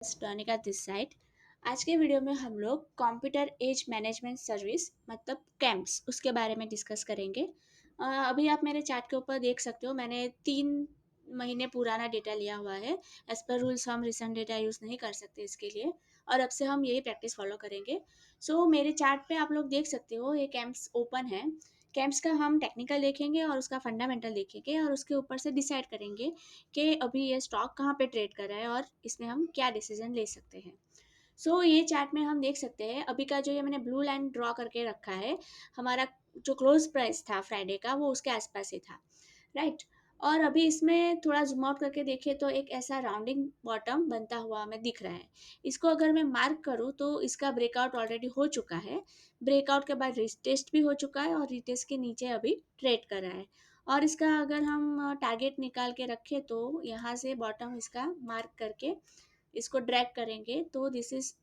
टॉनिका this side. आज के video में हम लोग कंप्यूटर एज मैनेजमेंट सर्विस मतलब कैंप्स उसके बारे में डिस्कस करेंगे। अभी आप मेरे चैट के ऊपर देख सकते हो, मैंने 3 महीने पुराना डेटा लिया हुआ है। एज पर रूल्स हम रिसेंट डेटा यूज़ नहीं कर सकते इसके लिए, और अब से हम यही प्रैक्टिस फॉलो करेंगे। मेरे चैट पे आप लोग देख सकते हो ये कैंप्स ओपन है। कैंप्स का हम टेक्निकल देखेंगे और उसका फंडामेंटल देखेंगे, और उसके ऊपर से डिसाइड करेंगे कि अभी ये स्टॉक कहाँ पे ट्रेड कर रहा है और इसमें हम क्या डिसीजन ले सकते हैं। ये चार्ट में हम देख सकते हैं अभी का जो ये मैंने ब्लू लाइन ड्रॉ करके रखा है, हमारा जो क्लोज प्राइस था फ्राइडे का वो उसके आसपास ही था, राइट। और अभी इसमें थोड़ा जूम आउट करके देखें तो एक ऐसा राउंडिंग बॉटम बनता हुआ हमें दिख रहा है। इसको अगर मैं मार्क करूँ तो इसका ब्रेकआउट ऑलरेडी हो चुका है। ब्रेकआउट के बाद रिटेस्ट भी हो चुका है और रिटेस्ट के नीचे अभी ट्रेड कर रहा है। और इसका अगर हम टारगेट निकाल के रखें तो यहाँ से बॉटम इसका मार्क करके इसको ड्रैग करेंगे तो दिस इज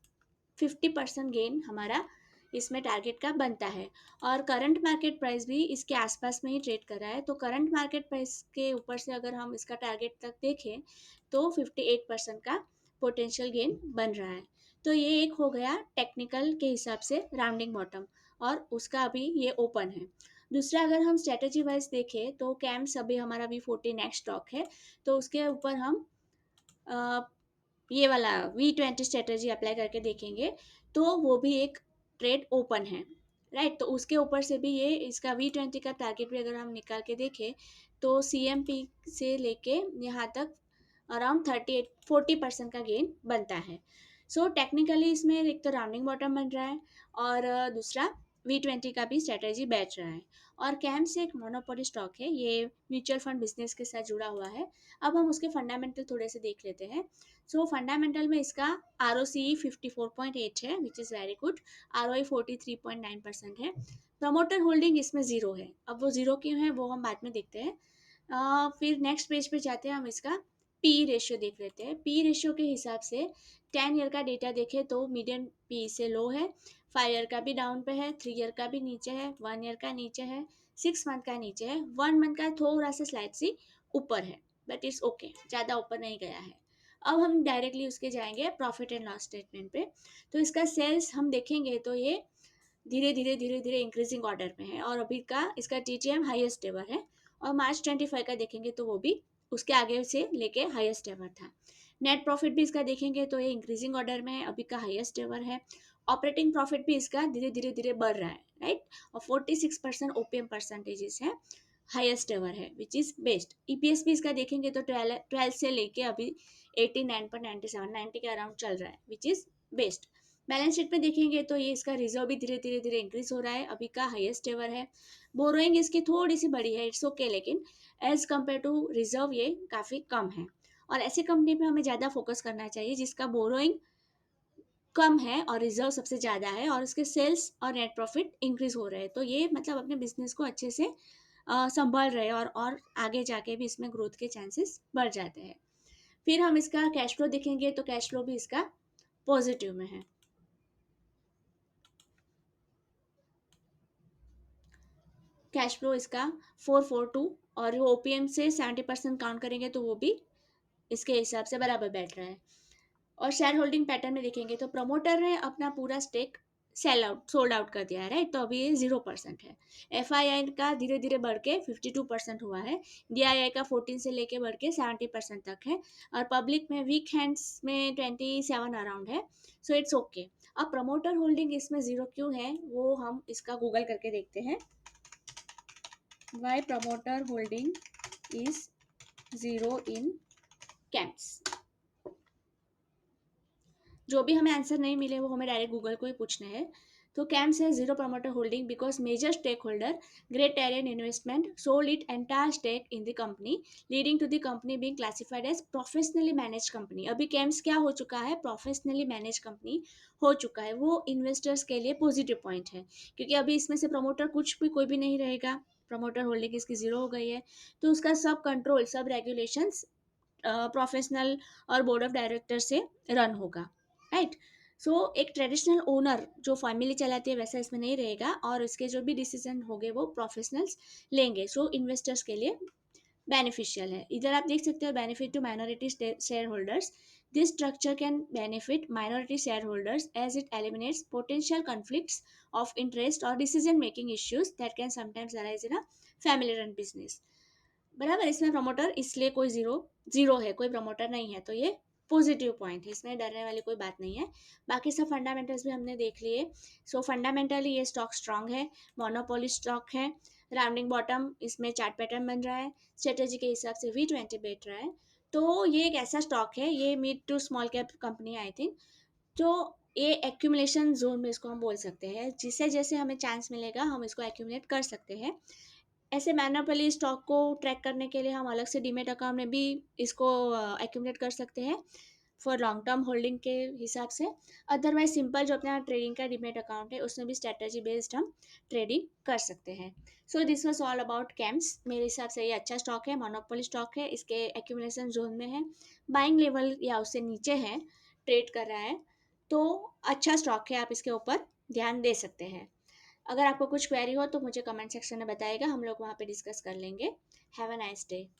50% गेन हमारा इसमें टारगेट का बनता है। और करंट मार्केट प्राइस भी इसके आसपास में ही ट्रेड कर रहा है, तो करंट मार्केट प्राइस के ऊपर से अगर हम इसका टारगेट तक देखें तो 58% का पोटेंशियल गेन बन रहा है। तो ये एक हो गया टेक्निकल के हिसाब से राउंडिंग बॉटम, और उसका अभी ये ओपन है। दूसरा, अगर हम स्ट्रेटेजी वाइज देखें तो कैम्स अभी हमारा V14 नेक्स्ट स्टॉक है, तो उसके ऊपर हम ये वाला V20 स्ट्रेटजी अप्लाई करके देखेंगे तो वो भी एक ट्रेड ओपन है, राइट। तो उसके ऊपर से भी ये इसका V20 का टारगेट भी अगर हम निकाल के देखें तो CMP से लेके यहाँ तक अराउंड 38-40% का गेन बनता है। टेक्निकली इसमें एक तो राउंडिंग बॉटम बन रहा है, और दूसरा V20 का भी स्ट्रेटेजी बैठ रहा है। और कैम्स एक मोनोपोली स्टॉक है, ये म्यूचुअल फंड बिजनेस के साथ जुड़ा हुआ है। अब हम उसके फंडामेंटल थोड़े से देख लेते हैं। फंडामेंटल में इसका ROCE 54.8 है, which is very good. ROE 43.9% है। प्रमोटर होल्डिंग इसमें ज़ीरो है। अब वो ज़ीरो क्यों है वो हम बाद में देखते हैं। फिर नेक्स्ट पेज पे जाते हैं, हम इसका पी रेशियो देख लेते हैं। पी रेशियो के हिसाब से 10 ईयर का डेटा देखें तो मीडियम पी से लो है, 5 ईयर का भी डाउन पे है, 3 ईयर का भी नीचे है, 1 ईयर का नीचे है, 6 मंथ का नीचे है, 1 मंथ का थोड़ा सा स्लाइड सी ऊपर है, बट इट्स ओके, ज़्यादा ऊपर नहीं गया है। अब हम डायरेक्टली उसके जाएंगे प्रॉफिट एंड लॉस स्टेटमेंट पे। तो इसका सेल्स हम देखेंगे तो ये धीरे धीरे धीरे धीरे इंक्रीजिंग ऑर्डर में है, और अभी का इसका TTM हाईएस्ट एवर है। और मार्च 25 का देखेंगे तो वो भी उसके आगे से लेके हाईएस्ट एवर था। नेट प्रॉफिट भी इसका देखेंगे तो ये इंक्रीजिंग ऑर्डर में है, अभी का हाईएस्ट एवर है। ऑपरेटिंग प्रॉफिट भी इसका धीरे धीरे धीरे बढ़ रहा है, राइट। और 46% OPM परसेंटेजेस है, हाईएस्ट एवर है, विच इज़ बेस्ट। EPS भी इसका देखेंगे तो 12 से लेके अभी 89.97 90 के अराउंड चल रहा है, which is best. Balance sheet में देखेंगे तो ये इसका रिजर्व भी धीरे धीरे धीरे इंक्रीज हो रहा है, अभी का हाईएस्ट एवर है। बोरोइंग इसकी थोड़ी सी बड़ी है, इट्स ओके, लेकिन एज कम्पेयर टू रिजर्व ये काफ़ी कम है। और ऐसी कंपनी पे हमें ज़्यादा फोकस करना चाहिए जिसका बोरोइंग कम है और रिजर्व सबसे ज़्यादा है, और उसके सेल्स और नेट प्रॉफिट इंक्रीज हो रहे हैं। तो ये मतलब अपने बिजनेस को अच्छे से संभाल रहे हैं, और आगे जाके भी इसमें ग्रोथ के चांसेस बढ़ जाते हैं। फिर हम इसका कैश फ्लो देखेंगे तो कैश फ्लो भी इसका पॉजिटिव में है। कैश फ्लो इसका 442, और वो OPM से 70% काउंट करेंगे तो वो भी इसके हिसाब से बराबर बैठ रहा है। और शेयर होल्डिंग पैटर्न में देखेंगे तो प्रमोटर ने अपना पूरा स्टेक सोल्ड आउट कर दिया है, राइट। तो अभी ये 0% है। FII का धीरे धीरे बढ़ के 52% हुआ है। DII का 14 से लेके बढ़ के 70% तक है। और पब्लिक में वीक हैंड्स में 27 अराउंड है। It's okay. अब प्रमोटर होल्डिंग इसमें ज़ीरो क्यों है वो हम इसका गूगल करके देखते हैं। Why promoter holding is zero in CAMS. जो भी हमें आंसर नहीं मिले वो हमें डायरेक्ट गूगल को ही पूछने हैं। तो कैम्स है zero promoter holding because major stake holder Great Terrain investment sold it entire stake in the company, leading to the company being classified as professionally manage company. अभी कैम्स क्या हो चुका है, प्रोफेशनली मैनेज कंपनी हो चुका है। वो investors के लिए पॉजिटिव पॉइंट है, क्योंकि अभी इसमें से प्रमोटर कुछ भी कोई भी नहीं रहेगा, प्रमोटर होल्डिंग इसकी जीरो हो गई है। तो उसका सब कंट्रोल, सब रेगुलेशंस प्रोफेशनल और बोर्ड ऑफ डायरेक्टर से रन होगा, राइट। एक ट्रेडिशनल ओनर जो फैमिली चलाती है वैसा इसमें नहीं रहेगा, और इसके जो भी डिसीजन होंगे वो प्रोफेशनल्स लेंगे। इन्वेस्टर्स के लिए बेनिफिशियल है। इधर आप देख सकते हो benefit to minority share holders, this structure can benefit minority share holders as it eliminates potential conflicts of interest और decision making issues that can sometimes arise in a family run business. बराबर, इसमें promoter इसलिए कोई zero zero है, कोई promoter नहीं है, तो ये पॉजिटिव पॉइंट है, इसमें डरने वाली कोई बात नहीं है। बाकी सब फंडामेंटल्स भी हमने देख लिए। सो फंडामेंटली ये स्टॉक स्ट्रांग है, मोनोपोली स्टॉक है, राउंडिंग बॉटम इसमें चार्ट पैटर्न बन रहा है, स्ट्रेटेजी के हिसाब से V20 बैठ रहा है। तो ये एक ऐसा स्टॉक है, ये mid to small cap company I think, तो ये एक्यूमुलेशन जोन में इसको हम बोल सकते हैं, जिसे जैसे हमें चांस मिलेगा हम इसको एक्यूमुलेट कर सकते हैं। ऐसे मैन्युअली स्टॉक को ट्रैक करने के लिए हम अलग से डीमेट अकाउंट में भी इसको एक्यूमुलेट कर सकते हैं फॉर लॉन्ग टर्म होल्डिंग के हिसाब से। अदरवाइज सिंपल जो अपना ट्रेडिंग का डीमेट अकाउंट है उसमें भी स्ट्रेटजी बेस्ड हम ट्रेडिंग कर सकते हैं। So this was all about camps. मेरे हिसाब से ये अच्छा स्टॉक है, मोनोपोली स्टॉक है, इसके एक्यूमुलेशन जोन में है, बाइंग लेवल या उससे नीचे है, ट्रेड कर रहा है, तो अच्छा स्टॉक है, आप इसके ऊपर ध्यान दे सकते हैं। अगर आपको कुछ क्वेरी हो तो मुझे कमेंट सेक्शन में बताइएगा, हम लोग वहाँ पे डिस्कस कर लेंगे। Have a nice day.